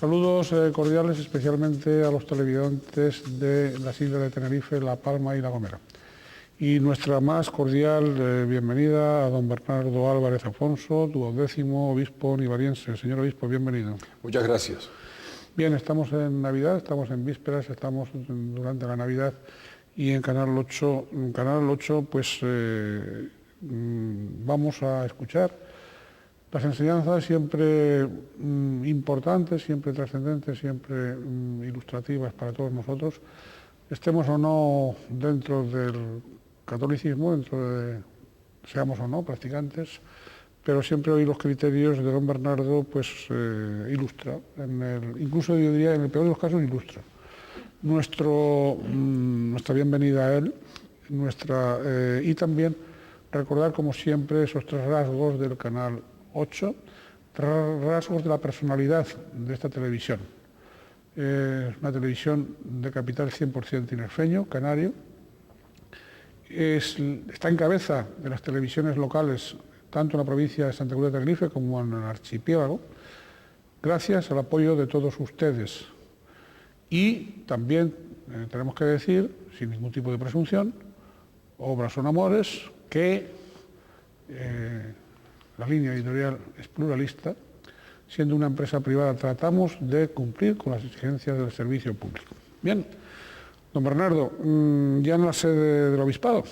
Saludos cordiales especialmente a los televidentes de las islas de Tenerife, La Palma y La Gomera. Y nuestra más cordial bienvenida a don Bernardo Álvarez Afonso, 12º obispo nivariense. Señor obispo, bienvenido. Muchas gracias. Bien, estamos en Navidad, estamos en vísperas, estamos durante la Navidad y en Canal 8, pues vamos a escuchar las enseñanzas siempre importantes, siempre trascendentes, siempre ilustrativas para todos nosotros, estemos o no dentro del catolicismo, seamos o no practicantes, pero siempre hoy los criterios de don Bernardo pues ilustra, incluso yo diría en el peor de los casos ilustra. Nuestra bienvenida a él, y también recordar como siempre esos tres rasgos del Canal 8, rasgos de la personalidad de esta televisión. Es una televisión de capital 100% tinerfeño, canario. Está en cabeza de las televisiones locales, tanto en la provincia de Santa Cruz de Tenerife como en el archipiélago, gracias al apoyo de todos ustedes. Y también tenemos que decir, sin ningún tipo de presunción, obras son amores, que la línea editorial es pluralista, siendo una empresa privada tratamos de cumplir con las exigencias del servicio público. Bien, don Bernardo, ya en la sede del obispado.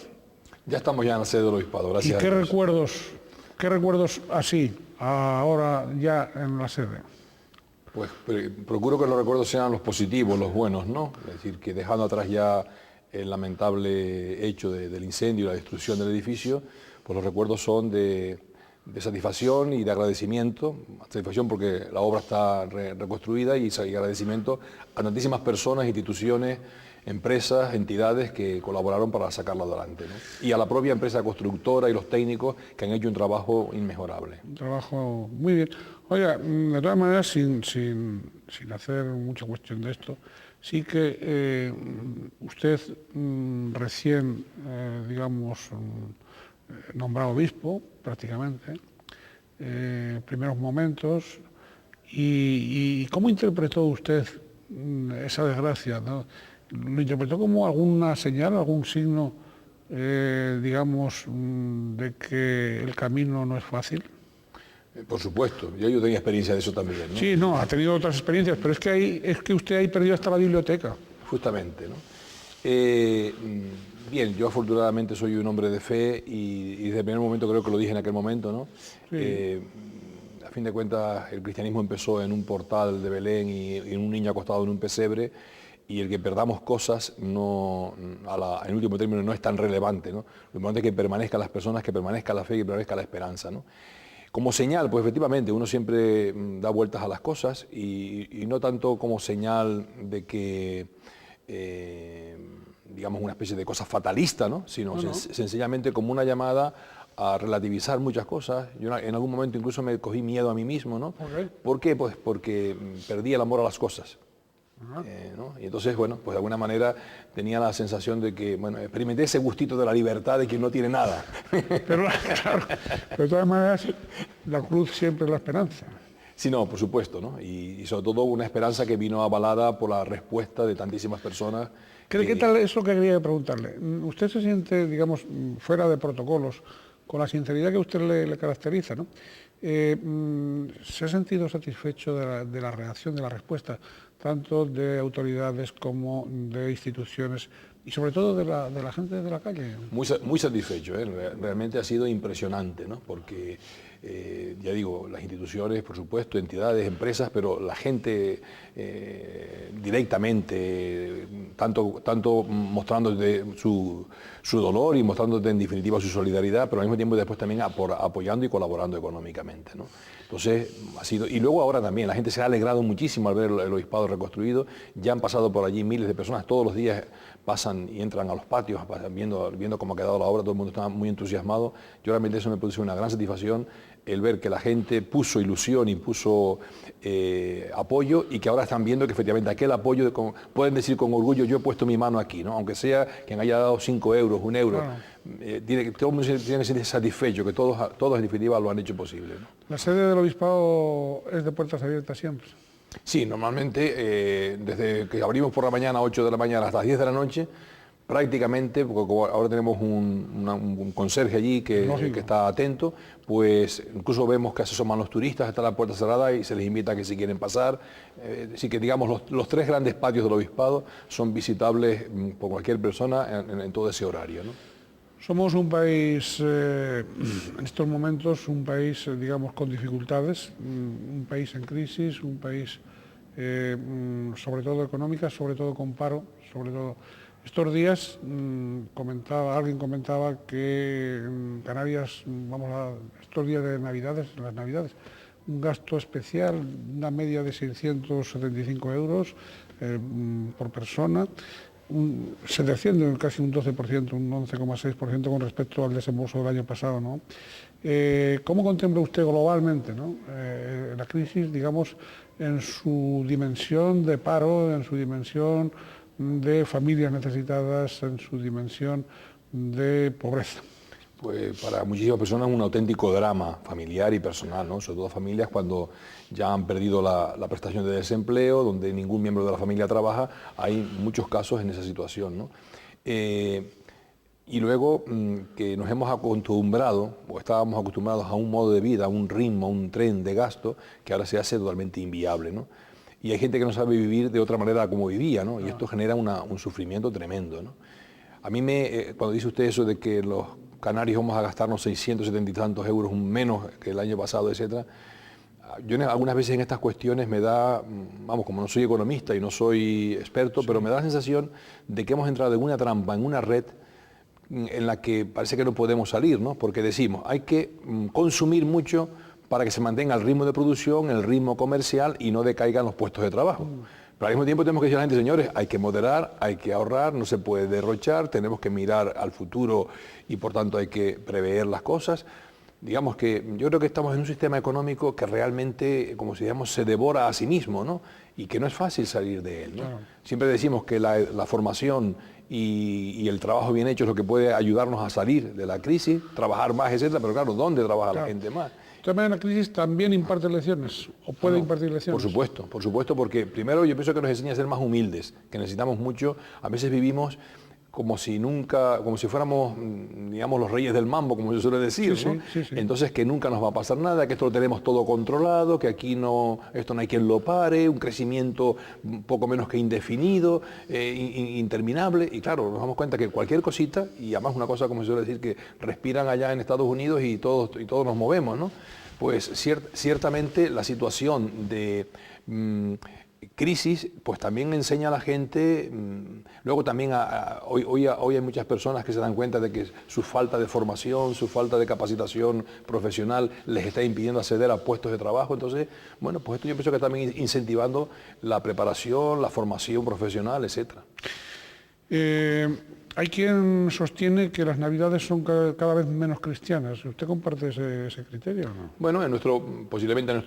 Ya estamos ya en la sede del obispado, gracias. ¿Y qué recuerdos así, ahora ya en la sede? Pues procuro que los recuerdos sean los positivos, los buenos, ¿no? Es decir, que dejando atrás ya el lamentable hecho del incendio y la destrucción del edificio, pues los recuerdos son de satisfacción y de agradecimiento. Satisfacción porque la obra está reconstruida y agradecimiento a tantísimas personas, instituciones, empresas, entidades que colaboraron para sacarlo adelante, ¿no? Y a la propia empresa constructora y los técnicos que han hecho un trabajo inmejorable. Un trabajo muy bien. Oiga, de todas maneras, sin hacer mucha cuestión de esto, sí que usted recién, digamos, nombrado obispo, prácticamente, primeros momentos, y ¿cómo interpretó usted esa desgracia, ¿no? ¿Lo interpretó como alguna señal, algún signo, digamos, de que el camino no es fácil? Por supuesto, yo tenía experiencia de eso también, ¿no? Sí, no, ha tenido otras experiencias, pero es que usted ahí perdió hasta la biblioteca. Justamente, ¿no? Bien, yo afortunadamente soy un hombre de fe y desde el primer momento creo que lo dije en aquel momento, ¿no? Sí. A fin de cuentas, el cristianismo empezó en un portal de Belén y un niño acostado en un pesebre, y el que perdamos cosas en último término no es tan relevante, ¿no? Lo importante es que permanezcan las personas, que permanezca la fe, que permanezca la esperanza, ¿no? Como señal, pues efectivamente, uno siempre da vueltas a las cosas y no tanto como señal de que, digamos, una especie de cosa fatalista, ¿no? Sino sencillamente como una llamada a relativizar muchas cosas. Yo en algún momento incluso me cogí miedo a mí mismo, ¿no? Okay. ¿Por qué? Pues porque perdí el amor a las cosas. ¿No? Y entonces, bueno, pues de alguna manera tenía la sensación de que, bueno, experimenté ese gustito de la libertad de quien no tiene nada. Pero claro, de todas maneras, la cruz siempre es la esperanza. Sí, no, por supuesto, ¿no? Y sobre todo una esperanza que vino avalada por la respuesta de tantísimas personas. ¿Qué tal es lo que quería preguntarle? ¿Usted se siente, digamos, fuera de protocolos, con la sinceridad que a usted le caracteriza, ¿no? ¿Se ha sentido satisfecho de la reacción, de la respuesta, tanto de autoridades como de instituciones y sobre todo de la gente de la calle? Muy satisfecho, ¿eh? Realmente ha sido impresionante, ¿no? Porque, ya digo, las instituciones, por supuesto, entidades, empresas, pero la gente directamente, tanto mostrándote su dolor y mostrándote en definitiva su solidaridad, pero al mismo tiempo después también apoyando y colaborando económicamente, ¿no? Entonces, ha sido, y luego ahora también, la gente se ha alegrado muchísimo al ver el obispado reconstruido, ya han pasado por allí miles de personas, todos los días pasan y entran a los patios viendo cómo ha quedado la obra, todo el mundo está muy entusiasmado. Yo realmente eso me produce una gran satisfacción, el ver que la gente puso ilusión y puso apoyo, y que ahora están viendo que efectivamente aquel apoyo, pueden decir con orgullo, yo he puesto mi mano aquí, ¿no? Aunque sea quien haya dado 5 euros, 1 euro, todo el mundo tiene que sentir satisfecho, que todos en definitiva lo han hecho posible, ¿no? La sede del obispado es de puertas abiertas siempre. Sí, normalmente desde que abrimos por la mañana, 8 de la mañana hasta las 10 de la noche, prácticamente, porque como ahora tenemos un conserje allí que está atento, pues incluso vemos que se asoman los turistas, está la puerta cerrada y se les invita a que si quieren pasar. Así que digamos, los tres grandes patios del obispado son visitables por cualquier persona en todo ese horario, ¿no? Somos un país, en estos momentos, un país, digamos, con dificultades, un país en crisis, un país, sobre todo económica, sobre todo con paro, sobre todo. Estos días alguien comentaba que en Canarias, estos días de Navidades, las Navidades, un gasto especial, una media de 675 euros por persona. Se desciende casi un 12%, un 11,6% con respecto al desembolso del año pasado, ¿no? ¿Cómo contempla usted globalmente, ¿no? La crisis, digamos, en su dimensión de paro, en su dimensión de familias necesitadas, en su dimensión de pobreza? Pues para muchísimas personas es un auténtico drama familiar y personal, ¿no? Sobre todo familias cuando ya han perdido la prestación de desempleo, donde ningún miembro de la familia trabaja, hay muchos casos en esa situación, ¿no? Y luego que nos hemos acostumbrado, o estábamos acostumbrados a un modo de vida, a un ritmo, a un tren de gasto, que ahora se hace totalmente inviable, ¿no? Y hay gente que no sabe vivir de otra manera como vivía, ¿no? Y esto genera un sufrimiento tremendo, ¿no? A mí cuando dice usted eso de que los canarios vamos a gastarnos 670 y tantos euros menos que el año pasado, etcétera, yo algunas veces en estas cuestiones me da, vamos, como no soy economista y no soy experto, pero me da la sensación de que hemos entrado en una trampa, en una red en la que parece que no podemos salir, ¿no? Porque decimos, hay que consumir mucho para que se mantenga el ritmo de producción, el ritmo comercial y no decaigan los puestos de trabajo. Pero al mismo tiempo tenemos que decir a la gente, señores, hay que moderar, hay que ahorrar, no se puede derrochar, tenemos que mirar al futuro y por tanto hay que prever las cosas. Digamos que yo creo que estamos en un sistema económico que realmente, como si digamos, se devora a sí mismo, ¿no? Y que no es fácil salir de él, ¿no? Claro. Siempre decimos que la formación y el trabajo bien hecho es lo que puede ayudarnos a salir de la crisis, trabajar más, etcétera, pero claro, ¿dónde trabaja la gente más? ¿También la crisis también imparte lecciones o puede impartir lecciones? Por supuesto, porque primero yo pienso que nos enseña a ser más humildes, que necesitamos mucho. A veces vivimos como si fuéramos, digamos, los reyes del mambo, como yo suelo decir, ¿no? Sí. Entonces que nunca nos va a pasar nada, que esto lo tenemos todo controlado, que aquí esto no hay quien lo pare, un crecimiento poco menos que indefinido, interminable, y claro, nos damos cuenta que cualquier cosita, y además una cosa, como se suele decir, que respiran allá en Estados Unidos y todos nos movemos, ¿no? Pues ciertamente la situación de crisis, pues también enseña a la gente, luego también hoy hay muchas personas que se dan cuenta de que su falta de formación, su falta de capacitación profesional les está impidiendo acceder a puestos de trabajo. Entonces, bueno, pues esto yo pienso que también incentivando la preparación, la formación profesional, etcétera. Hay quien sostiene que las Navidades son cada vez menos cristianas. ¿Usted comparte ese criterio o no? Bueno, posiblemente en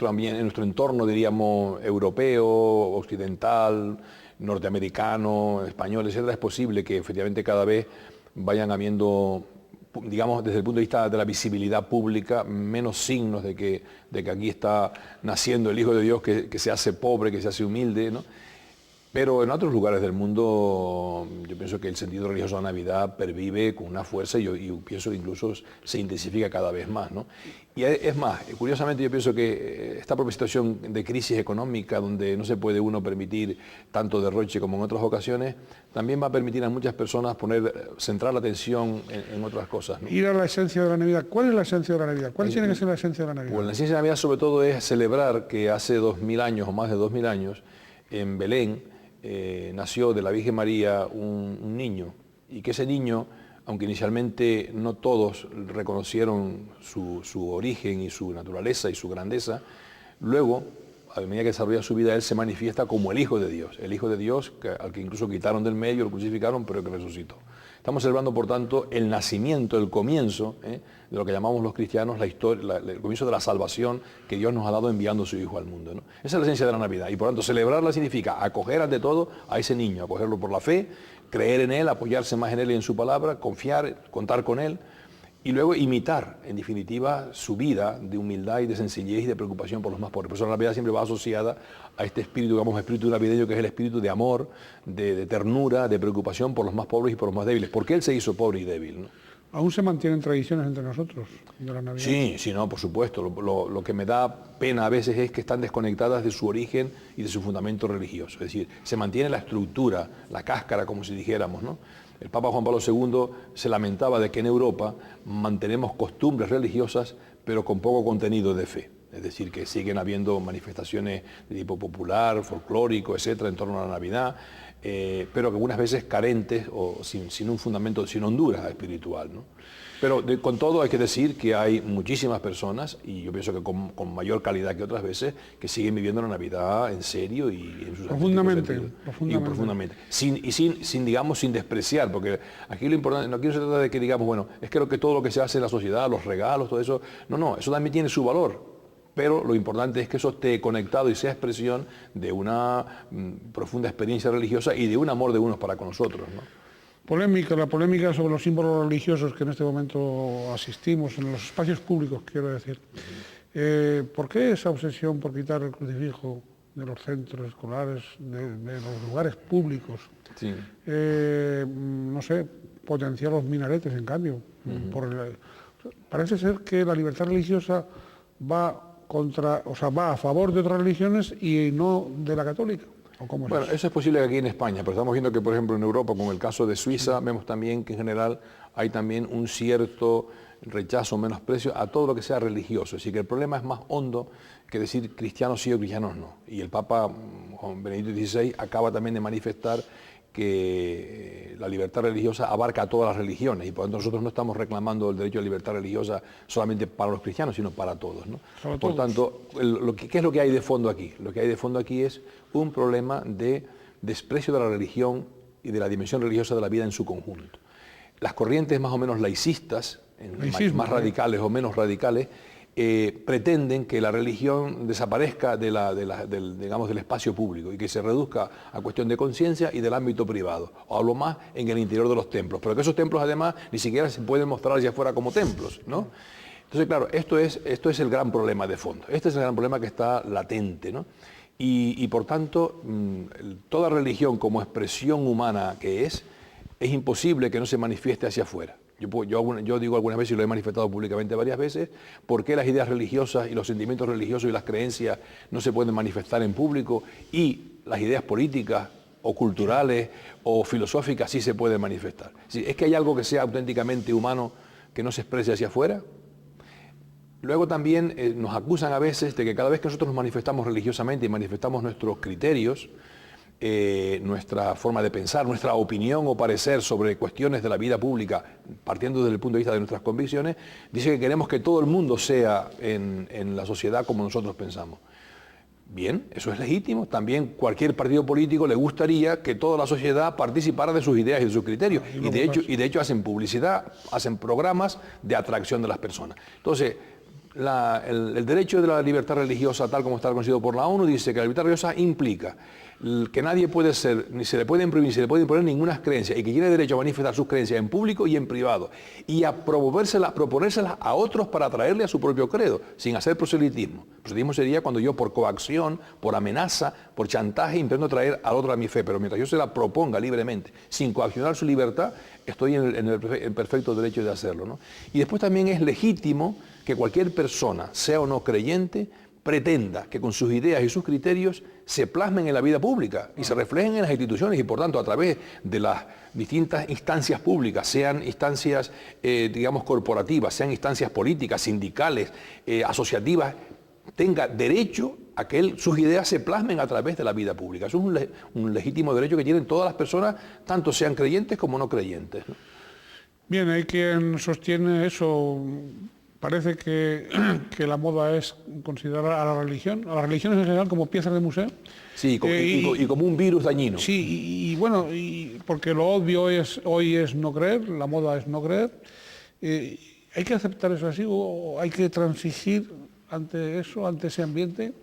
nuestro entorno, diríamos, europeo, occidental, norteamericano, español, etcétera, es posible que efectivamente cada vez vayan habiendo, digamos, desde el punto de vista de la visibilidad pública, menos signos de que aquí está naciendo el Hijo de Dios, que se hace pobre, que se hace humilde, ¿no? Pero en otros lugares del mundo yo pienso que el sentido religioso de la Navidad pervive con una fuerza y yo pienso que incluso se intensifica cada vez más, ¿no? Y es más, curiosamente yo pienso que esta propia situación de crisis económica, donde no se puede uno permitir tanto derroche como en otras ocasiones, también va a permitir a muchas personas centrar la atención en otras cosas, ¿no? Ir a la esencia de la Navidad. ¿Cuál es la esencia de la Navidad? ¿Cuál tiene que ser la esencia de la Navidad? Pues la esencia de la Navidad sobre todo es celebrar que hace 2000 años o más de 2000 años en Belén nació de la Virgen María un niño, y que ese niño, aunque inicialmente no todos reconocieron su origen y su naturaleza y su grandeza, luego, a medida que desarrolla su vida, él se manifiesta como el Hijo de Dios, al que incluso quitaron del medio, lo crucificaron, pero que resucitó. Estamos celebrando, por tanto, el nacimiento, el comienzo de lo que llamamos los cristianos la historia, el comienzo de la salvación que Dios nos ha dado enviando a su Hijo al mundo, ¿no? Esa es la esencia de la Navidad, y por tanto celebrarla significa acoger ante todo a ese niño, acogerlo por la fe, creer en él, apoyarse más en él y en su palabra, confiar, contar con él, y luego imitar, en definitiva, su vida de humildad y de sencillez y de preocupación por los más pobres. Por eso la Navidad siempre va asociada a este espíritu, digamos, espíritu navideño, que es el espíritu de amor, de ternura, de preocupación por los más pobres y por los más débiles. Porque Él se hizo pobre y débil, ¿no? ¿Aún se mantienen tradiciones entre nosotros de la Navidad? Sí, sí, no, por supuesto. Lo que me da pena a veces es que están desconectadas de su origen y de su fundamento religioso. Es decir, se mantiene la estructura, la cáscara, como si dijéramos, ¿no? El Papa Juan Pablo II se lamentaba de que en Europa mantenemos costumbres religiosas, pero con poco contenido de fe. Es decir, que siguen habiendo manifestaciones de tipo popular, folclórico, etcétera, en torno a la Navidad, pero que algunas veces carentes o sin un fundamento, sin hondura espiritual, ¿no? Pero con todo hay que decir que hay muchísimas personas, y yo pienso que con mayor calidad que otras veces, que siguen viviendo la Navidad en serio y en sus profundamente. Profundamente. Digamos, sin despreciar, porque aquí lo importante, no quiero se trata de que digamos, bueno, es que todo lo que se hace en la sociedad, los regalos, todo eso, no, eso también tiene su valor. Pero lo importante es que eso esté conectado y sea expresión de una profunda experiencia religiosa y de un amor de unos para con nosotros, ¿no? La polémica sobre los símbolos religiosos que en este momento asistimos en los espacios públicos, quiero decir. ¿Por qué esa obsesión por quitar el crucifijo de los centros escolares, de los lugares públicos? Sí. No sé, potenciar los minaretes, en cambio. Parece ser que la libertad religiosa va a favor de otras religiones y no de la católica. Bueno, eso es posible aquí en España, pero estamos viendo que, por ejemplo, en Europa, con el caso de Suiza, vemos también que en general hay también un cierto rechazo, menosprecio a todo lo que sea religioso. Así que el problema es más hondo que decir cristianos sí o cristianos no. Y el Papa Juan Benedicto XVI acaba también de manifestar que la libertad religiosa abarca a todas las religiones y por lo tanto nosotros no estamos reclamando el derecho a la libertad religiosa solamente para los cristianos, sino para todos, ¿no? Por tanto, ¿qué es lo que hay de fondo aquí? Lo que hay de fondo aquí es un problema de desprecio de la religión y de la dimensión religiosa de la vida en su conjunto. Las corrientes más o menos laicistas, más radicales o menos radicales, pretenden que la religión desaparezca del espacio público y que se reduzca a cuestión de conciencia y del ámbito privado, o hablo más en el interior de los templos, pero que esos templos además ni siquiera se pueden mostrar hacia afuera como templos, ¿no? Entonces, claro, esto es el gran problema de fondo, este es el gran problema que está latente, ¿no? Y por tanto, toda religión como expresión humana que es imposible que no se manifieste hacia afuera. Yo digo algunas veces, y lo he manifestado públicamente varias veces, ¿por qué las ideas religiosas y los sentimientos religiosos y las creencias no se pueden manifestar en público y las ideas políticas o culturales o filosóficas sí se pueden manifestar? ¿Es que hay algo que sea auténticamente humano que no se exprese hacia afuera? Luego también nos acusan a veces de que cada vez que nosotros nos manifestamos religiosamente y manifestamos nuestros criterios, nuestra forma de pensar, nuestra opinión o parecer sobre cuestiones de la vida pública, partiendo desde el punto de vista de nuestras convicciones, dice que queremos que todo el mundo sea en la sociedad como nosotros pensamos. Bien, eso es legítimo. También cualquier partido político le gustaría que toda la sociedad participara de sus ideas y de sus criterios. Y de hecho hacen publicidad, hacen programas de atracción de las personas. Entonces, el derecho de la libertad religiosa, tal como está reconocido por la ONU, dice que la libertad religiosa implica que nadie puede ser, ni se le pueden prohibir, ni se le puede imponer ninguna creencia, y que tiene derecho a manifestar sus creencias en público y en privado, y a proponérselas a otros para atraerle a su propio credo, sin hacer proselitismo. Proselitismo sería cuando yo por coacción, por amenaza, por chantaje, intento traer al otro a mi fe, pero mientras yo se la proponga libremente, sin coaccionar su libertad, estoy en el perfecto derecho de hacerlo, ¿no? Y después también es legítimo que cualquier persona, sea o no creyente, pretenda que con sus ideas y sus criterios se plasmen en la vida pública y se reflejen en las instituciones y por tanto a través de las distintas instancias públicas, sean instancias digamos corporativas, sean instancias políticas, sindicales, asociativas, tenga derecho a que sus ideas se plasmen a través de la vida pública. Eso es un legítimo derecho que tienen todas las personas, tanto sean creyentes como no creyentes, ¿no? Bien, hay quien sostiene eso. Parece que la moda es considerar a las religiones en general como piezas de museo. Sí, y como un virus dañino. Sí, y bueno, porque lo obvio hoy es no creer, la moda es no creer. ¿Hay que aceptar eso así o hay que transigir ante eso, ante ese ambiente?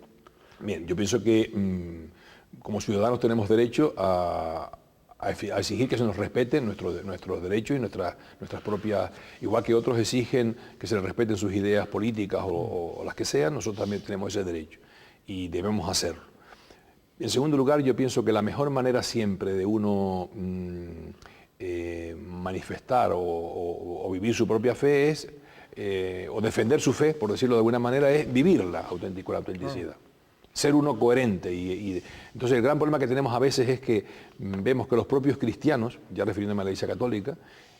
Bien, yo pienso que como ciudadanos tenemos derecho a a exigir que se nos respeten nuestros derechos y nuestras propias, igual que otros exigen que se les respeten sus ideas políticas o las que sean, nosotros también tenemos ese derecho y debemos hacerlo. En segundo lugar, yo pienso que la mejor manera siempre de uno manifestar o vivir su propia fe es, o defender su fe, por decirlo de alguna manera, es vivirla con la autenticidad. Ser uno coherente. Entonces el gran problema que tenemos a veces es que vemos que los propios cristianos, ya refiriéndome a la Iglesia Católica,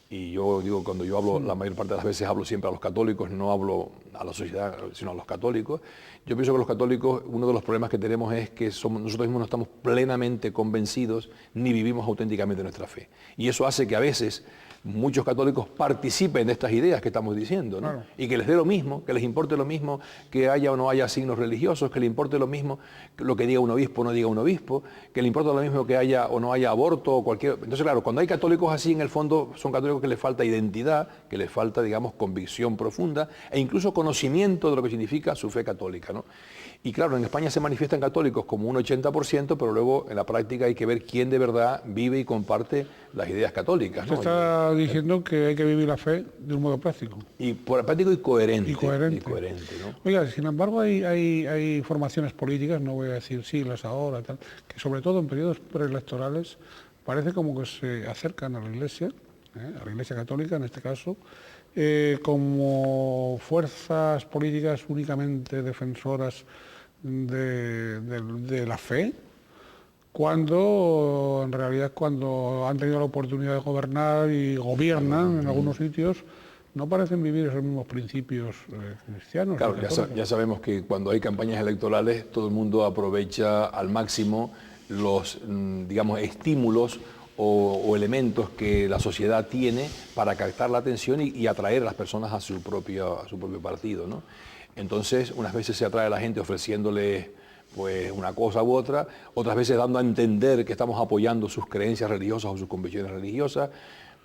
y yo digo, cuando yo hablo, la mayor parte de las veces hablo siempre a los católicos, no hablo a la sociedad, sino a los católicos. Yo pienso que los católicos, uno de los problemas que tenemos es que nosotros mismos no estamos plenamente convencidos ni vivimos auténticamente nuestra fe. Y eso hace que a veces muchos católicos participen de estas ideas que estamos diciendo, ¿no? Claro. Y que les dé lo mismo, que les importe lo mismo que haya o no haya signos religiosos, que le importe lo mismo lo que diga un obispo o no diga un obispo, que le importe lo mismo que haya o no haya aborto o cualquier... Entonces, claro, cuando hay católicos así, en el fondo son católicos que les falta identidad, que les falta, digamos, convicción profunda e incluso conocimiento de lo que significa su fe católica, ¿no? Y claro, en España se manifiestan católicos como un 80%, pero luego en la práctica hay que ver quién de verdad vive y comparte las ideas católicas, ¿no? Usted está diciendo que hay que vivir la fe de un modo práctico. Y práctico y coherente. Y coherente. ¿No? Oiga, sin embargo hay formaciones políticas, no voy a decir siglas ahora, tal, que sobre todo en periodos preelectorales parece como que se acercan a la Iglesia Católica en este caso, como fuerzas políticas únicamente defensoras de la fe, cuando en realidad cuando han tenido la oportunidad de gobernar y gobiernan en algunos sitios, no parecen vivir esos mismos principios cristianos. Claro, ya sabemos que cuando hay campañas electorales todo el mundo aprovecha al máximo los, digamos, estímulos o elementos que la sociedad tiene para captar la atención y atraer a las personas a su propio partido, ¿no? Entonces, unas veces se atrae a la gente ofreciéndole pues una cosa u otra, otras veces dando a entender que estamos apoyando sus creencias religiosas o sus convicciones religiosas.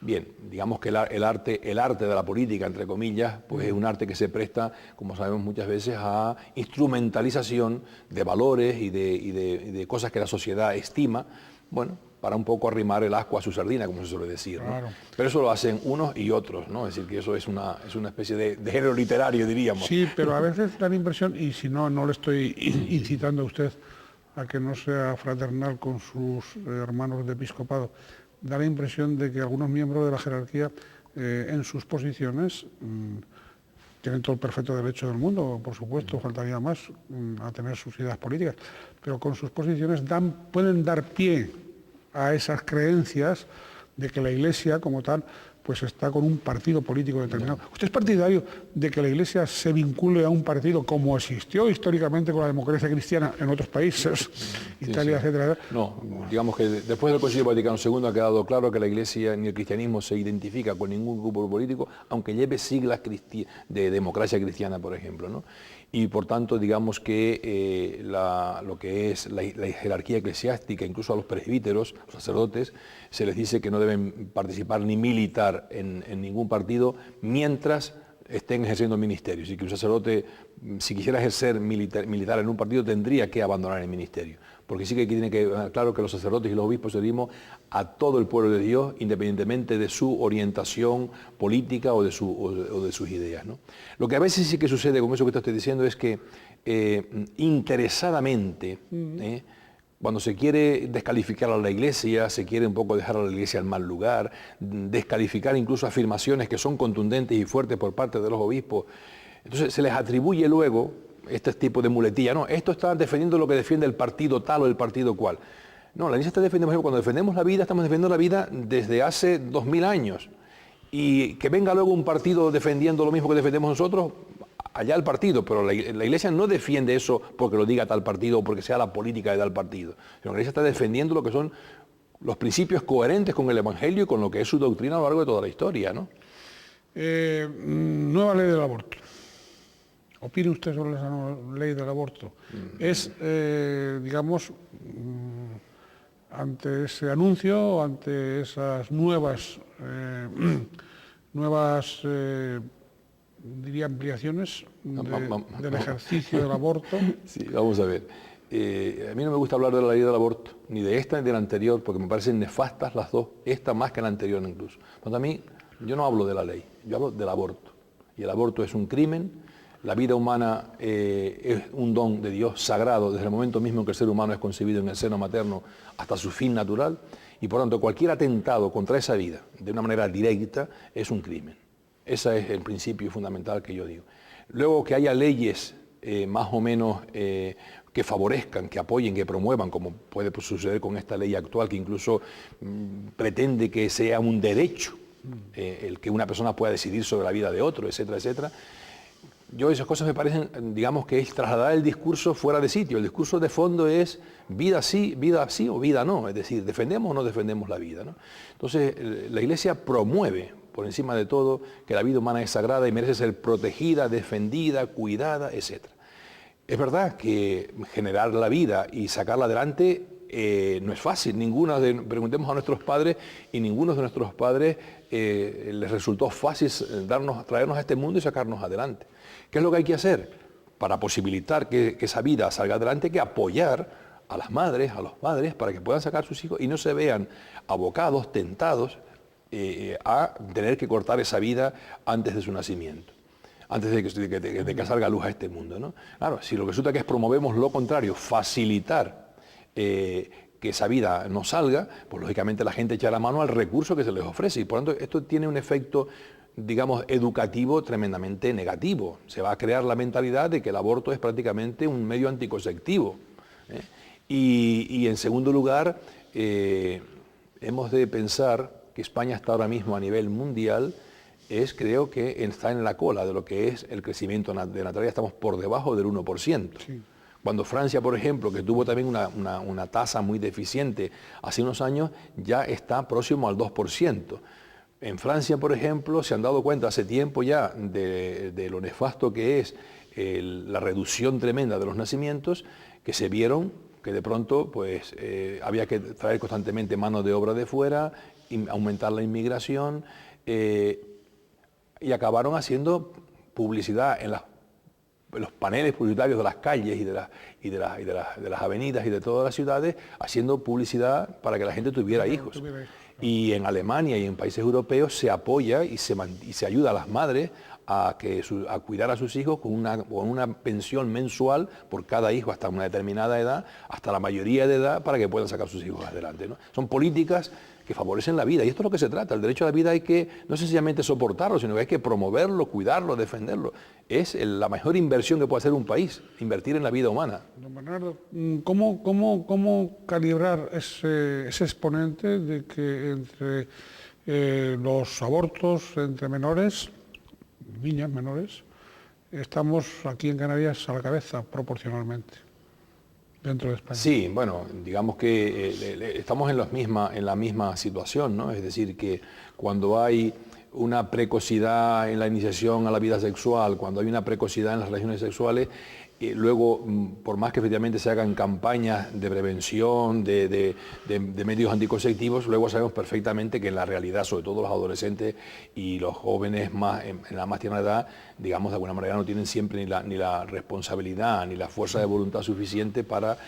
Bien, digamos que el arte de la política, entre comillas, pues es un arte que se presta, como sabemos muchas veces, a instrumentalización de valores y de cosas que la sociedad estima, bueno, para un poco arrimar el ascua a su sardina, como se suele decir, ¿no? Claro. Pero eso lo hacen unos y otros, ¿no? Es decir, que eso es una especie de género literario, diríamos. Sí, pero a veces da la impresión, y si no, no le estoy incitando a usted a que no sea fraternal con sus hermanos de episcopado, da la impresión de que algunos miembros de la jerarquía en sus posiciones tienen todo el perfecto derecho del mundo, por supuesto, faltaría más a tener sus ideas políticas, pero con sus posiciones pueden dar pie a esas creencias de que la Iglesia como tal pues está con un partido político determinado. ¿Usted es partidario de que la Iglesia se vincule a un partido como existió históricamente con la democracia cristiana en otros países, Italia, etcétera? No, digamos que después del Concilio Vaticano II ha quedado claro que la Iglesia ni el cristianismo se identifica con ningún grupo político, aunque lleve siglas de democracia cristiana, por ejemplo, ¿no? Y por tanto, digamos que lo que es la jerarquía eclesiástica, incluso a los presbíteros, los sacerdotes, se les dice que no deben participar ni militar en ningún partido mientras estén ejerciendo ministerios, y que un sacerdote, si quisiera ejercer militar en un partido, tendría que abandonar el ministerio. Porque sí que tiene que claro que los sacerdotes y los obispos servimos a todo el pueblo de Dios, independientemente de su orientación política o de sus ideas, ¿no? Lo que a veces sí que sucede con eso que te estoy diciendo es que interesadamente, cuando se quiere descalificar a la Iglesia, se quiere un poco dejar a la Iglesia en mal lugar, descalificar incluso afirmaciones que son contundentes y fuertes por parte de los obispos, entonces se les atribuye luego este tipo de muletilla. No, esto está defendiendo lo que defiende el partido tal o el partido cual. No, la Iglesia está defendiendo, por ejemplo, cuando defendemos la vida, estamos defendiendo la vida desde hace 2000 años. Y que venga luego un partido defendiendo lo mismo que defendemos nosotros, allá el partido, pero la Iglesia no defiende eso porque lo diga tal partido o porque sea la política de tal partido. Sino la Iglesia está defendiendo lo que son los principios coherentes con el Evangelio y con lo que es su doctrina a lo largo de toda la historia, ¿no? Nueva ley del aborto. ¿Opina usted sobre esa ley del aborto? Es, digamos, ante ese anuncio, ante esas nuevas, diría, ampliaciones del ejercicio del aborto. Sí, vamos a ver. a mí no me gusta hablar de la ley del aborto, ni de esta ni de la anterior, porque me parecen nefastas las dos, esta más que la anterior incluso. Por a mí, yo no hablo de la ley, yo hablo del aborto. Y el aborto es un crimen, la vida humana es un don de Dios sagrado desde el momento mismo en que el ser humano es concebido en el seno materno hasta su fin natural, y por tanto cualquier atentado contra esa vida de una manera directa es un crimen. Ese es el principio fundamental que yo digo. Luego que haya leyes más o menos que favorezcan, que apoyen, que promuevan, como puede suceder con esta ley actual, que incluso pretende que sea un derecho el que una persona pueda decidir sobre la vida de otro, etcétera, etcétera. Yo esas cosas me parecen, digamos, que es trasladar el discurso fuera de sitio. El discurso de fondo es vida sí o vida no, es decir, defendemos o no defendemos la vida, ¿no? Entonces, la Iglesia promueve, por encima de todo, que la vida humana es sagrada y merece ser protegida, defendida, cuidada, etcétera. Es verdad que generar la vida y sacarla adelante no es fácil. Preguntemos a nuestros padres y ninguno de nuestros padres les resultó fácil traernos a este mundo y sacarnos adelante. ¿Qué es lo que hay que hacer? Para posibilitar que esa vida salga adelante, hay que apoyar a las madres, a los padres, para que puedan sacar sus hijos y no se vean abocados, tentados a tener que cortar esa vida antes de su nacimiento, antes de que salga a luz a este mundo, ¿no? Claro, si lo que resulta que es promovemos lo contrario, facilitar que esa vida no salga, pues lógicamente la gente echa la mano al recurso que se les ofrece y por lo tanto esto tiene un efecto, digamos, educativo tremendamente negativo. Se va a crear la mentalidad de que el aborto es prácticamente un medio anticonceptivo, ¿eh? Y en segundo lugar, hemos de pensar que España está ahora mismo a nivel mundial, creo que está en la cola de lo que es el crecimiento de natalidad, estamos por debajo del 1%. Sí. Cuando Francia, por ejemplo, que tuvo también una tasa muy deficiente hace unos años, ya está próximo al 2%. En Francia, por ejemplo, se han dado cuenta hace tiempo ya de lo nefasto que es la reducción tremenda de los nacimientos, que se vieron que de pronto pues, había que traer constantemente mano de obra de fuera, aumentar la inmigración, y acabaron haciendo publicidad en los paneles publicitarios de las calles y de las avenidas y de todas las ciudades, haciendo publicidad para que la gente tuviera hijos. Y en Alemania y en países europeos se apoya y se ayuda a las madres a cuidar a sus hijos con una pensión mensual por cada hijo hasta una determinada edad, hasta la mayoría de edad, para que puedan sacar sus hijos adelante, ¿no? Son políticas que favorecen la vida, y esto es lo que se trata. El derecho a la vida hay que no sencillamente soportarlo, sino que hay que promoverlo, cuidarlo, defenderlo. Es la mejor inversión que puede hacer un país, invertir en la vida humana. Don Bernardo, ¿cómo calibrar ese exponente de que entre los abortos entre menores, niñas menores, estamos aquí en Canarias a la cabeza proporcionalmente dentro de España? Sí, bueno, digamos que estamos en la misma situación, ¿no? Es decir, que cuando hay una precocidad en la iniciación a la vida sexual, cuando hay una precocidad en las relaciones sexuales, luego, por más que efectivamente se hagan campañas de prevención, de medios anticonceptivos, luego sabemos perfectamente que en la realidad, sobre todo los adolescentes y los jóvenes en la más tierna edad, digamos, de alguna manera no tienen siempre ni la responsabilidad ni la fuerza de voluntad suficiente para,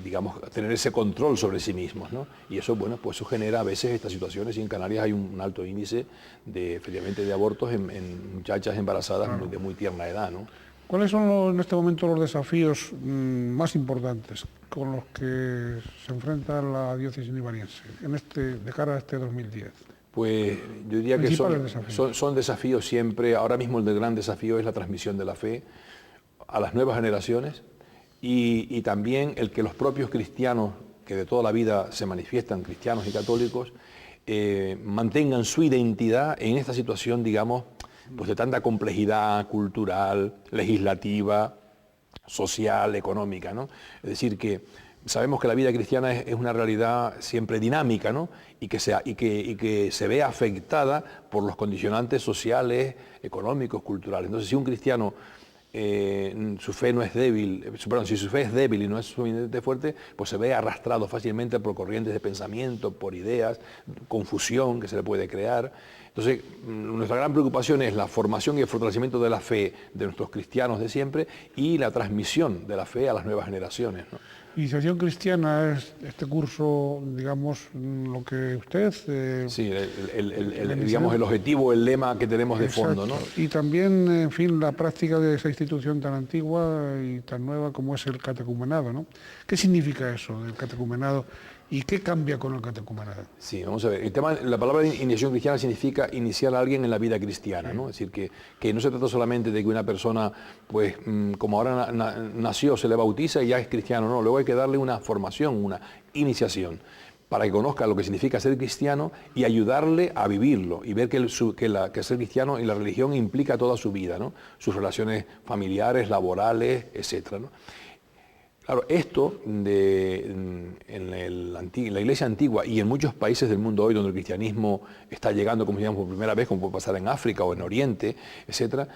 digamos, tener ese control sobre sí mismos, ¿no? Y eso, bueno, pues eso genera a veces estas situaciones, y en Canarias hay un alto índice efectivamente de abortos en muchachas embarazadas de muy tierna edad, ¿no? ¿Cuáles son en este momento los desafíos más importantes con los que se enfrenta la diócesis nivariense de cara a este 2010? Pues yo diría que son desafíos siempre. Ahora mismo el gran desafío es la transmisión de la fe a las nuevas generaciones y también el que los propios cristianos, que de toda la vida se manifiestan cristianos y católicos, mantengan su identidad en esta situación, digamos, pues de tanta complejidad cultural, legislativa, social, económica, ¿no? Es decir, que sabemos que la vida cristiana es una realidad siempre dinámica, ¿no? Y que se ve afectada por los condicionantes sociales, económicos, culturales. Entonces, si un cristiano su fe no es débil, perdón, si su fe es débil y no es suficientemente fuerte, pues se ve arrastrado fácilmente por corrientes de pensamiento, por ideas, confusión que se le puede crear. Entonces, nuestra gran preocupación es la formación y el fortalecimiento de la fe de nuestros cristianos de siempre y la transmisión de la fe a las nuevas generaciones, ¿no? Iniciación cristiana es este curso, digamos, lo que usted... Sí, digamos el objetivo, el lema que tenemos de fondo, ¿no? Y también, en fin, la práctica de esa institución tan antigua y tan nueva como es el catecumenado, ¿no? ¿Qué significa eso, el catecumenado? ¿Y qué cambia con el catecumenado? Sí, vamos a ver. La palabra iniciación cristiana significa iniciar a alguien en la vida cristiana, ¿no? Es decir, que no se trata solamente de que una persona, pues, como ahora nació, se le bautiza y ya es cristiano, no. Luego hay que darle una formación, una iniciación, para que conozca lo que significa ser cristiano y ayudarle a vivirlo y ver que ser cristiano y la religión implica toda su vida, ¿no? Sus relaciones familiares, laborales, etcétera, ¿no? Claro, esto en la Iglesia antigua y en muchos países del mundo hoy donde el cristianismo está llegando, como digamos, por primera vez, como puede pasar en África o en Oriente, etcétera,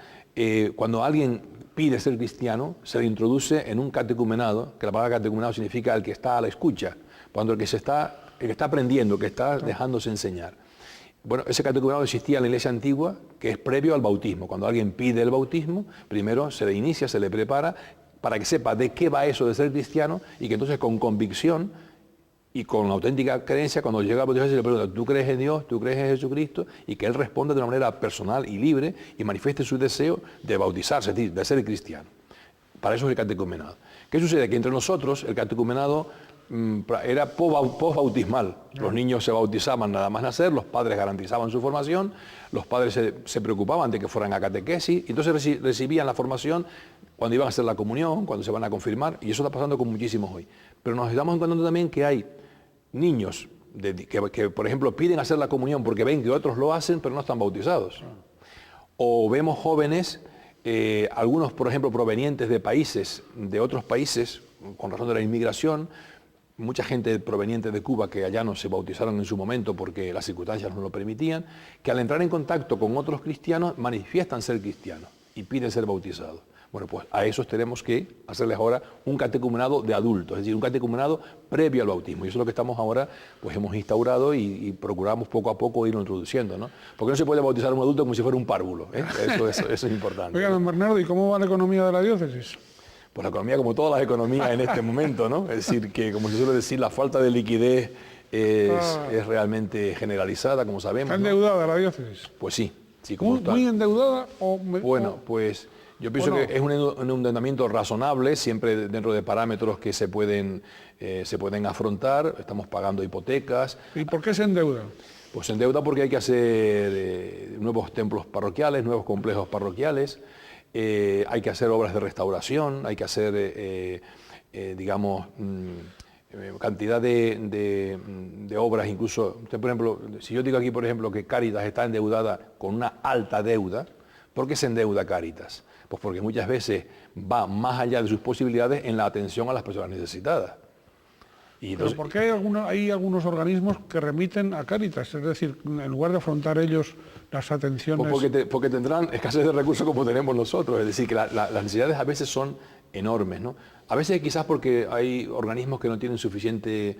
cuando alguien pide ser cristiano, se le introduce en un catecumenado, que la palabra catecumenado significa el que está a la escucha, cuando el que está aprendiendo, que está dejándose enseñar. Bueno, ese catecumenado existía en la Iglesia antigua, que es previo al bautismo. Cuando alguien pide el bautismo, primero se le inicia, se le prepara, para que sepa de qué va eso de ser cristiano y que entonces con convicción y con auténtica creencia, cuando llega a bautizarse, se le pregunta, ¿tú crees en Dios? ¿Tú crees en Jesucristo? Y que él responda de una manera personal y libre y manifieste su deseo de bautizarse, de ser cristiano. Para eso es el catecumenado. ¿Qué sucede? Que entre nosotros el catecumenado era post-bautismal. Los niños se bautizaban nada más nacer, los padres garantizaban su formación, los padres se preocupaban de que fueran a catequesis, y entonces recibían la formación cuando iban a hacer la comunión, cuando se van a confirmar, y eso está pasando con muchísimos hoy. Pero nos estamos encontrando también que hay niños que, por ejemplo, piden hacer la comunión porque ven que otros lo hacen, pero no están bautizados. O vemos jóvenes, algunos, por ejemplo, provenientes de otros países, con razón de la inmigración, mucha gente proveniente de Cuba que allá no se bautizaron en su momento porque las circunstancias no lo permitían, que al entrar en contacto con otros cristianos manifiestan ser cristianos y piden ser bautizados. Bueno, pues a esos tenemos que hacerles ahora un catecumenado de adultos, es decir, un catecumenado previo al bautismo. Y eso es lo que estamos ahora, pues hemos instaurado y procuramos poco a poco irlo introduciendo, ¿no? Porque no se puede bautizar a un adulto como si fuera un párvulo, ¿eh? Eso es importante. Oiga, don Bernardo, ¿y cómo va la economía de la diócesis? Pues la economía, como todas las economías en este momento, ¿no? Es decir, que como se suele decir, la falta de liquidez es realmente generalizada, como sabemos. ¿Está endeudada la diócesis? Pues sí. Como ¿Muy endeudada? Bueno, pues yo pienso que es un endeudamiento razonable, siempre dentro de parámetros que se pueden afrontar. Estamos pagando hipotecas. ¿Y por qué se endeuda? Pues se endeuda porque hay que hacer nuevos templos parroquiales, nuevos complejos parroquiales. Hay que hacer obras de restauración, hay que hacer, digamos, cantidad de obras, incluso, usted, por ejemplo, si yo digo aquí, por ejemplo, que Cáritas está endeudada con una alta deuda, ¿por qué se endeuda Cáritas? Pues porque muchas veces va más allá de sus posibilidades en la atención a las personas necesitadas. Pero ¿por qué hay algunos organismos que remiten a Cáritas? Es decir, en lugar de afrontar ellos las atenciones... Pues porque tendrán escasez de recursos como tenemos nosotros, es decir, que las necesidades a veces son enormes, ¿no? A veces quizás porque hay organismos que no tienen suficiente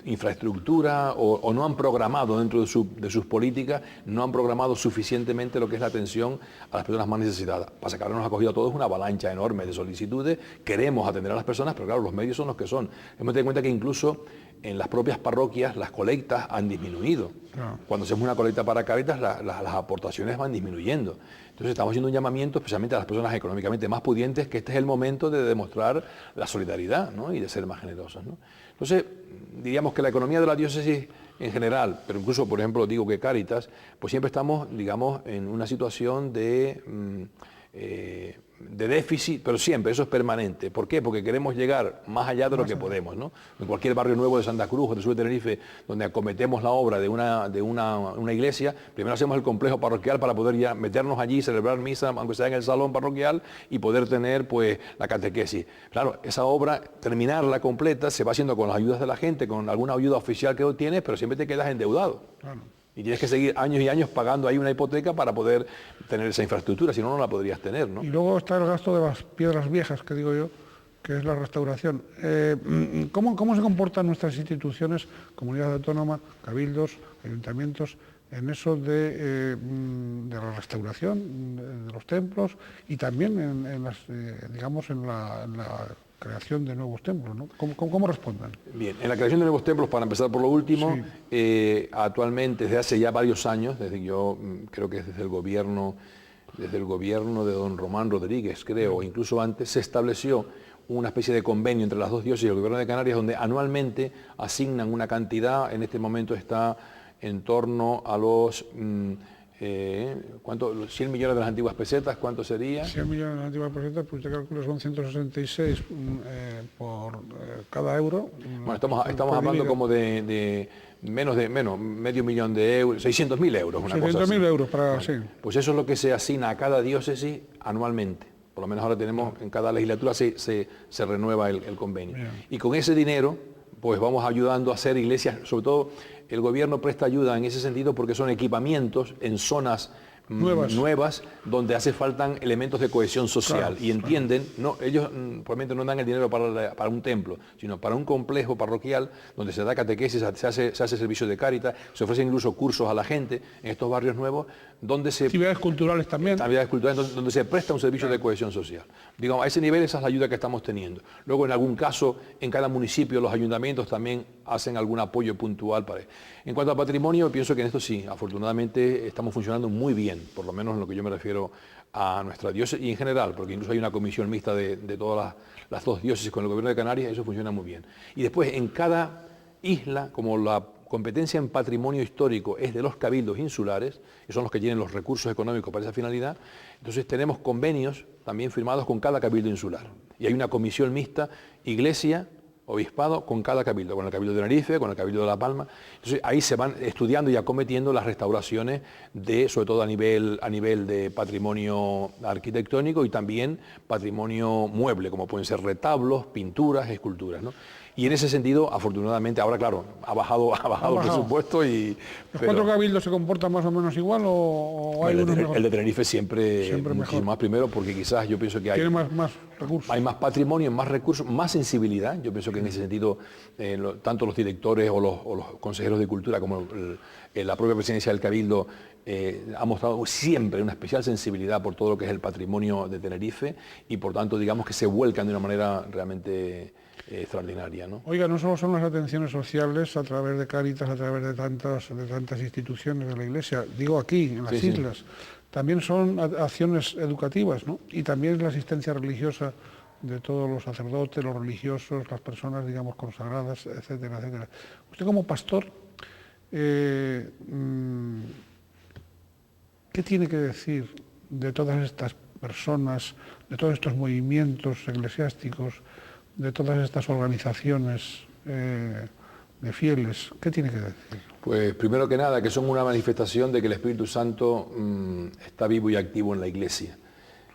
infraestructura o no han programado dentro de sus políticas, no han programado suficientemente lo que es la atención a las personas más necesitadas. Pasa que ahora nos ha cogido a todos una avalancha enorme de solicitudes, queremos atender a las personas, pero claro, los medios son los que son. Hemos de tener en cuenta que incluso en las propias parroquias las colectas han disminuido. No. Cuando hacemos una colecta para Cáritas, las aportaciones van disminuyendo. Entonces estamos haciendo un llamamiento especialmente a las personas económicamente más pudientes, que este es el momento de demostrar la solidaridad, ¿no? Y de ser más generosos, ¿no? Entonces, diríamos que la economía de la diócesis en general, pero incluso, por ejemplo, digo que Cáritas, pues siempre estamos, digamos, en una situación de déficit, pero siempre, eso es permanente. ¿Por qué? Porque queremos llegar más allá de lo que podemos, ¿no? En cualquier barrio nuevo de Santa Cruz o del sur de Tenerife, donde acometemos la obra de una iglesia, primero hacemos el complejo parroquial para poder ya meternos allí, celebrar misa, aunque sea en el salón parroquial, y poder tener, pues, la catequesis. Claro, esa obra, terminarla completa, se va haciendo con las ayudas de la gente, con alguna ayuda oficial que obtienes, pero siempre te quedas endeudado. Claro. Y tienes que seguir años y años pagando ahí una hipoteca para poder tener esa infraestructura, si no, no la podrías tener, ¿no? Y luego está el gasto de las piedras viejas, que digo yo, que es la restauración. ¿Cómo se comportan nuestras instituciones, comunidad autónoma, cabildos, ayuntamientos, en eso de la restauración de los templos y también en la creación de nuevos templos, ¿no? ¿Cómo responden? Bien, en la creación de nuevos templos, para empezar por lo último, sí. Actualmente, desde hace ya varios años, creo que desde el gobierno de don Román Rodríguez, creo, o incluso antes, se estableció una especie de convenio entre las dos diócesis y el gobierno de Canarias, donde anualmente asignan una cantidad, en este momento está en torno a los... ¿Los 100 millones de las antiguas pesetas, cuánto sería? 100 millones de las antiguas pesetas, pues yo calculo son 166 por cada euro. Bueno, estamos hablando como de menos, medio millón de euros, 600.000 euros, una cosa así. 600.000 euros para sí. Pues eso es lo que se asigna a cada diócesis anualmente. Por lo menos ahora tenemos, en cada legislatura se renueva el convenio. Bien. Y con ese dinero, pues vamos ayudando a hacer iglesias, sobre todo el gobierno presta ayuda en ese sentido porque son equipamientos en zonas nuevas donde hace falta elementos de cohesión social, claro, y entienden, no, ellos probablemente no dan el dinero para un templo, sino para un complejo parroquial donde se da catequesis, se hace servicio de cáritas, se ofrecen incluso cursos a la gente en estos barrios nuevos, donde se... Actividades culturales también. Actividades culturales donde se presta un servicio de cohesión social. Digamos, a ese nivel esa es la ayuda que estamos teniendo. Luego, en algún caso, en cada municipio los ayuntamientos también hacen algún apoyo puntual para eso. En cuanto a patrimonio, pienso que en esto sí, afortunadamente estamos funcionando muy bien, por lo menos en lo que yo me refiero a nuestra diócesis y en general, porque incluso hay una comisión mixta de todas las dos diócesis con el gobierno de Canarias, eso funciona muy bien. Y después, en cada isla, como la competencia en patrimonio histórico es de los cabildos insulares, que son los que tienen los recursos económicos para esa finalidad, entonces tenemos convenios también firmados con cada cabildo insular. Y hay una comisión mixta, iglesia, obispado, con cada cabildo, con el cabildo de Tenerife, con el cabildo de La Palma. Entonces ahí se van estudiando y acometiendo las restauraciones sobre todo a nivel de patrimonio arquitectónico y también patrimonio mueble, como pueden ser retablos, pinturas, esculturas, ¿no? Y en ese sentido, afortunadamente, ahora claro, ha bajado el presupuesto y... ¿Los cuatro cabildos se comportan más o menos igual o hay unos mejor? El de Tenerife siempre muchísimo más, primero porque quizás yo pienso que hay... Tiene más recursos. Hay más patrimonio, más recursos, más sensibilidad. Yo pienso que en ese sentido, tanto los directores o los consejeros de cultura como la propia presidencia del Cabildo ha mostrado siempre una especial sensibilidad por todo lo que es el patrimonio de Tenerife y por tanto digamos que se vuelcan de una manera realmente extraordinaria, ¿no? Oiga, no solo son las atenciones sociales a través de Cáritas, a través de tantas instituciones de la Iglesia, digo aquí, en las islas, también son acciones educativas, ¿no? Y también la asistencia religiosa de todos los sacerdotes, los religiosos, las personas, digamos, consagradas, etcétera, etcétera. Usted como pastor, ¿qué tiene que decir de todas estas personas, de todos estos movimientos eclesiásticos, de todas estas organizaciones de fieles? ¿Qué tiene que decir? Pues primero que nada, que son una manifestación de que el Espíritu Santo está vivo y activo en la Iglesia,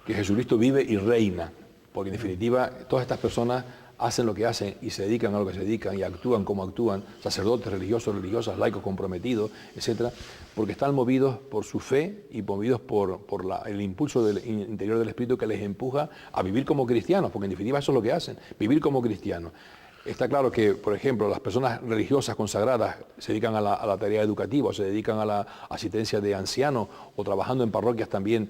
que Jesucristo vive y reina, porque en definitiva todas estas personas hacen lo que hacen y se dedican a lo que se dedican y actúan como actúan, sacerdotes, religiosos, religiosas, laicos comprometidos, etcétera, porque están movidos por su fe y movidos por el impulso interior del Espíritu que les empuja a vivir como cristianos, porque en definitiva eso es lo que hacen, vivir como cristianos. Está claro que, por ejemplo, las personas religiosas consagradas se dedican a la tarea educativa, o se dedican a la asistencia de ancianos, o trabajando en parroquias también,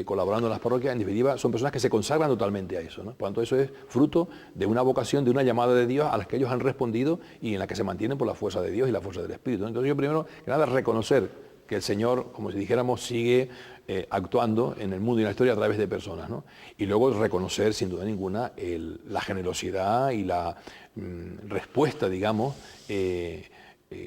colaborando en las parroquias, en definitiva, son personas que se consagran totalmente a eso, ¿no? Por lo tanto, eso es fruto de una vocación, de una llamada de Dios a las que ellos han respondido y en la que se mantienen por la fuerza de Dios y la fuerza del Espíritu, ¿no? Entonces yo primero que nada reconocer que el Señor, como si dijéramos, sigue actuando en el mundo y en la historia a través de personas, ¿no? Y luego reconocer, sin duda ninguna, la generosidad y la respuesta, digamos,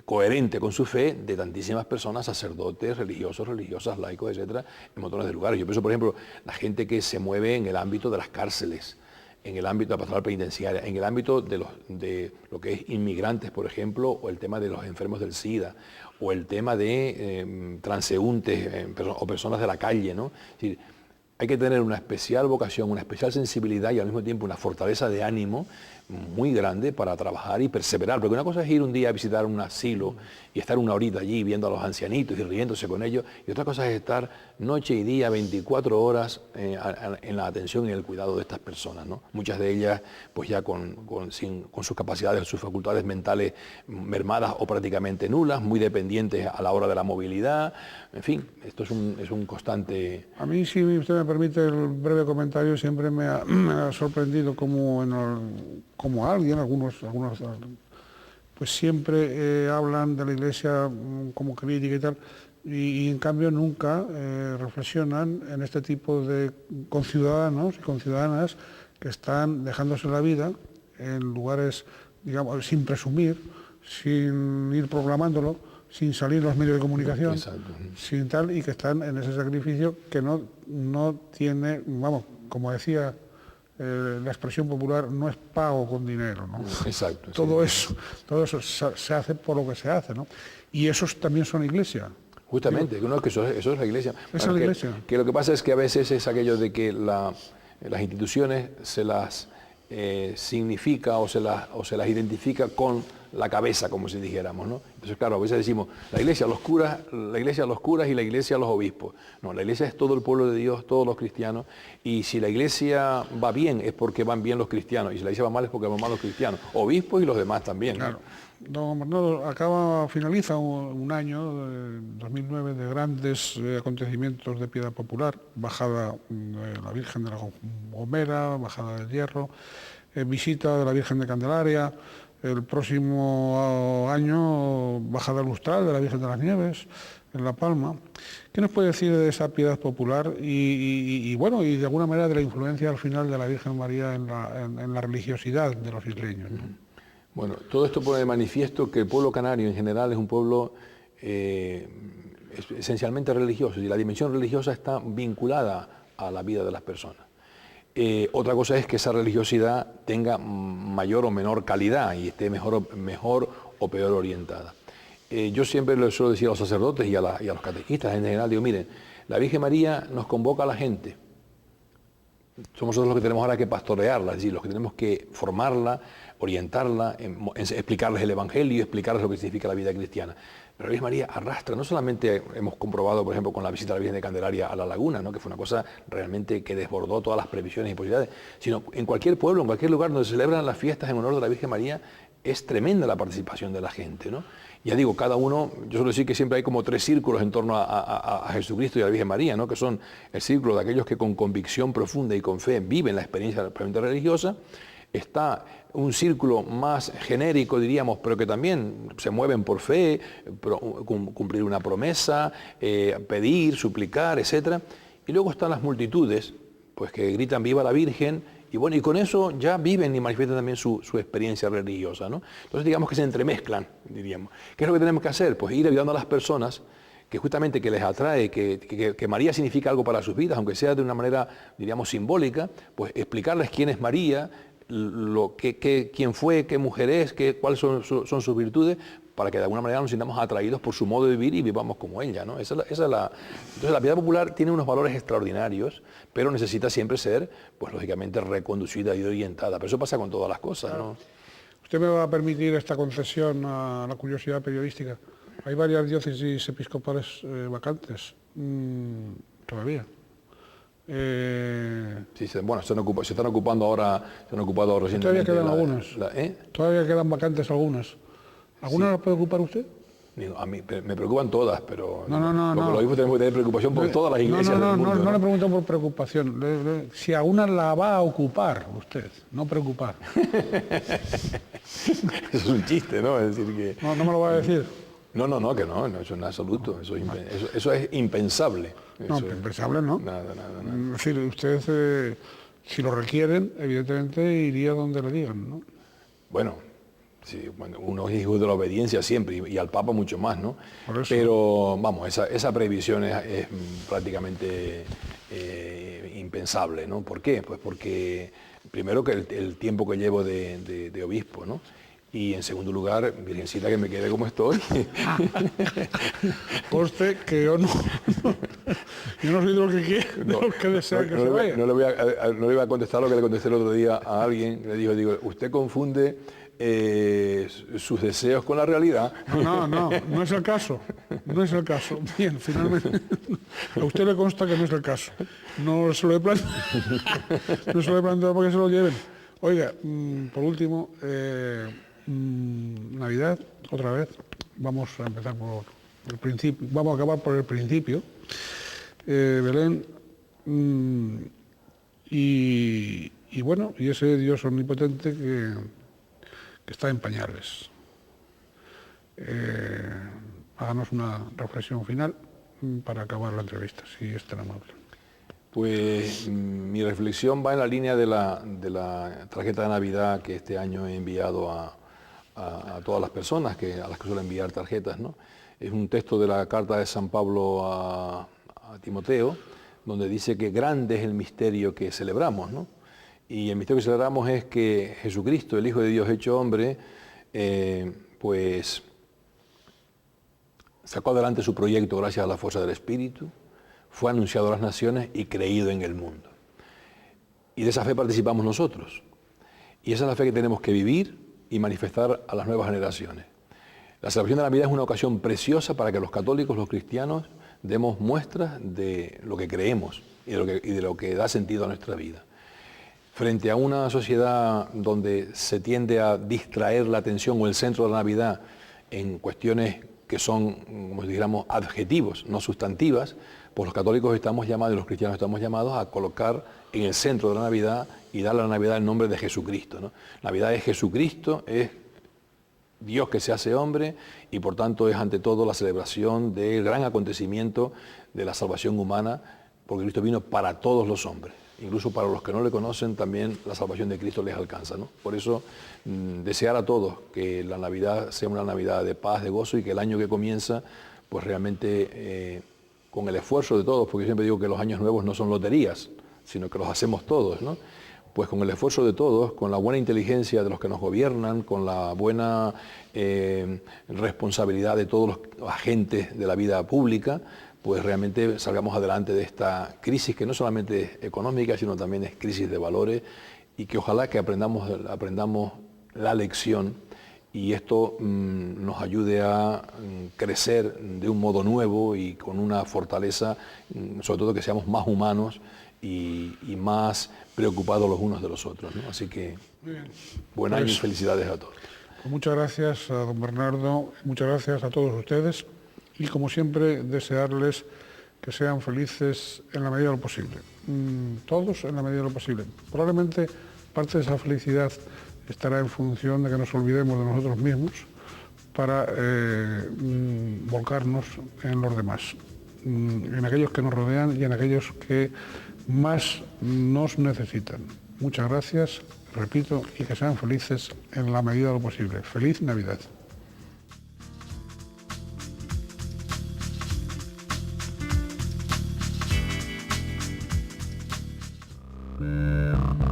coherente con su fe de tantísimas personas, sacerdotes, religiosos, religiosas, laicos, etcétera, en montones de lugares. Yo pienso, por ejemplo, la gente que se mueve en el ámbito de las cárceles, en el ámbito de la pastoral penitenciaria, en el ámbito de lo que es inmigrantes, por ejemplo, o el tema de los enfermos del SIDA, o el tema de transeúntes o personas de la calle, ¿no? Es decir, hay que tener una especial vocación, una especial sensibilidad y al mismo tiempo una fortaleza de ánimo muy grande para trabajar y perseverar, porque una cosa es ir un día a visitar un asilo y estar una horita allí viendo a los ancianitos y riéndose con ellos, y otra cosa es estar noche y día, 24 horas en la atención y el cuidado de estas personas, ¿no? Muchas de ellas pues ya con sus capacidades, sus facultades mentales mermadas o prácticamente nulas, muy dependientes a la hora de la movilidad, en fin, esto es un constante... A mí, si usted me permite el breve comentario, siempre me ha sorprendido como algunos pues siempre hablan de la Iglesia como crítica y tal, y en cambio nunca reflexionan en este tipo de conciudadanos y conciudadanas que están dejándose la vida en lugares, digamos, sin presumir, sin ir proclamándolo, sin salir en los medios de comunicación, Exacto. sin tal, y que están en ese sacrificio que no tiene, vamos, como decía la expresión popular, no es pago con dinero, ¿no? Exacto. Todo eso se hace por lo que se hace, ¿no? Y esos también son iglesia. Justamente, no, que eso es la iglesia. Esa es la iglesia. Que lo que pasa es que a veces es aquello de que las instituciones se las significa o se las identifica con la cabeza, como si dijéramos, ¿no? Entonces, claro, a veces decimos, la iglesia a los curas y la iglesia a los obispos. No, la iglesia es todo el pueblo de Dios, todos los cristianos, y si la iglesia va bien es porque van bien los cristianos, y si la iglesia va mal es porque van mal los cristianos, obispos y los demás también, ¿no? Claro. Don Bernardo, finaliza un año, 2009, de grandes acontecimientos de piedad popular, bajada de la Virgen de la Gomera, bajada del Hierro, visita de la Virgen de Candelaria, el próximo año bajada lustral de la Virgen de las Nieves, en La Palma. ¿Qué nos puede decir de esa piedad popular y de alguna manera de la influencia al final de la Virgen María en la religiosidad de los isleños, ¿no? Bueno, todo esto pone de manifiesto que el pueblo canario en general es un pueblo esencialmente religioso, y la dimensión religiosa está vinculada a la vida de las personas. Otra cosa es que esa religiosidad tenga mayor o menor calidad y esté mejor o peor orientada. Yo siempre le suelo decir a los sacerdotes y a los catequistas en general, digo, miren, la Virgen María nos convoca a la gente. Somos nosotros los que tenemos ahora que pastorearla, es decir, los que tenemos que formarla, orientarla, explicarles el Evangelio, explicarles lo que significa la vida cristiana. Pero la Virgen María arrastra, no solamente hemos comprobado, por ejemplo, con la visita de la Virgen de Candelaria a la laguna, ¿no?, que fue una cosa realmente que desbordó todas las previsiones y posibilidades, sino en cualquier pueblo, en cualquier lugar donde se celebran las fiestas en honor de la Virgen María, es tremenda la participación de la gente, ¿no? Ya digo, cada uno, yo suelo decir que siempre hay como 3 círculos en torno a Jesucristo y a la Virgen María, ¿no?, que son el círculo de aquellos que con convicción profunda y con fe viven la experiencia realmente religiosa. Está un círculo más genérico, diríamos, pero que también se mueven por fe, cumplir una promesa, pedir, suplicar, etc. Y luego están las multitudes, pues que gritan viva la Virgen, y bueno, y con eso ya viven y manifiestan también su experiencia religiosa, ¿no? Entonces digamos que se entremezclan, diríamos. ¿Qué es lo que tenemos que hacer? Pues ir ayudando a las personas que justamente que les atrae, que María significa algo para sus vidas, aunque sea de una manera, diríamos, simbólica, pues explicarles quién es María, quién fue, qué mujer es, cuáles son sus virtudes, para que de alguna manera nos sintamos atraídos por su modo de vivir y vivamos como ella, ¿no? Entonces la piedad popular tiene unos valores extraordinarios, pero necesita siempre ser, pues lógicamente, reconducida y orientada. Pero eso pasa con todas las cosas, ¿no? Usted me va a permitir esta concesión a la curiosidad periodística. Hay varias diócesis episcopales vacantes todavía. Sí, bueno, se están ocupando ahora, recientemente. Todavía quedan algunas. Todavía quedan vacantes algunas. ¿Alguna las puede ocupar usted? A mí me preocupan todas, pero no. Lo mismo tenemos que tener preocupación por todas las iglesias del mundo. No le pregunto por preocupación. Si alguna la va a ocupar usted, no preocupar. Eso es un chiste, ¿no? Es decir que... No me lo va a decir. No, que no, eso en absoluto. Eso es impensable. Impensable no. Nada. Es decir, usted, si lo requieren, evidentemente iría donde le digan, ¿no? Bueno, sí, uno es hijo de la obediencia siempre, y al Papa mucho más, ¿no? Por eso. Pero, vamos, esa previsión es prácticamente impensable, ¿no? ¿Por qué? Pues porque, primero, que el tiempo que llevo de obispo, ¿no? Y en segundo lugar, Virgencita, que me quede como estoy. Conste que yo no soy de los que quiere, de los que desea que se vaya. No le voy a contestar lo que le contesté el otro día a alguien. Le digo, usted confunde sus deseos con la realidad. No es el caso. No es el caso. Bien, finalmente. A usted le consta que no es el caso. No se lo he planteado. No se lo he planteado para que se lo lleven. Oiga, por último, Navidad, otra vez. Vamos a empezar por el principio. Vamos a acabar por el principio. Belén, y bueno, y ese Dios omnipotente que está en pañales. Háganos una reflexión final para acabar la entrevista, si es tan amable. Pues mi reflexión va en la línea de la tarjeta de Navidad que este año he enviado a todas las personas a las que suelo enviar tarjetas, ¿no? Es un texto de la carta de San Pablo a Timoteo, donde dice que grande es el misterio que celebramos, ¿no? Y el misterio que celebramos es que Jesucristo, el Hijo de Dios hecho hombre, pues sacó adelante su proyecto gracias a la fuerza del Espíritu, fue anunciado a las naciones y creído en el mundo. Y de esa fe participamos nosotros. Y esa es la fe que tenemos que vivir y manifestar a las nuevas generaciones. La celebración de la Navidad es una ocasión preciosa para que los católicos, los cristianos, demos muestras de lo que creemos y de lo que da sentido a nuestra vida. Frente a una sociedad donde se tiende a distraer la atención o el centro de la Navidad en cuestiones que son, como dijéramos, adjetivos, no sustantivas, pues los católicos estamos llamados y los cristianos estamos llamados a colocar en el centro de la Navidad y darle a la Navidad el nombre de Jesucristo, ¿no? Navidad es Jesucristo, es Dios que se hace hombre y por tanto es ante todo la celebración del gran acontecimiento de la salvación humana, porque Cristo vino para todos los hombres. Incluso para los que no le conocen también la salvación de Cristo les alcanza, ¿no? Por eso desear a todos que la Navidad sea una Navidad de paz, de gozo y que el año que comienza pues realmente con el esfuerzo de todos, porque yo siempre digo que los años nuevos no son loterías, sino que los hacemos todos, ¿no? Pues con el esfuerzo de todos, con la buena inteligencia de los que nos gobiernan, con la buena responsabilidad de todos los agentes de la vida pública, pues realmente salgamos adelante de esta crisis que no solamente es económica, sino también es crisis de valores y que ojalá que aprendamos la lección y esto nos ayude a crecer de un modo nuevo y con una fortaleza, sobre todo que seamos más humanos y más preocupados los unos de los otros, ¿no? Así que buen año y felicidades a todos. Pues muchas gracias a don Bernardo, muchas gracias a todos ustedes. Y como siempre, desearles que sean felices en la medida de lo posible. Todos en la medida de lo posible. Probablemente parte de esa felicidad estará en función de que nos olvidemos de nosotros mismos para volcarnos en los demás, en aquellos que nos rodean y en aquellos que más nos necesitan. Muchas gracias, repito, y que sean felices en la medida de lo posible. ¡Feliz Navidad! Yeah.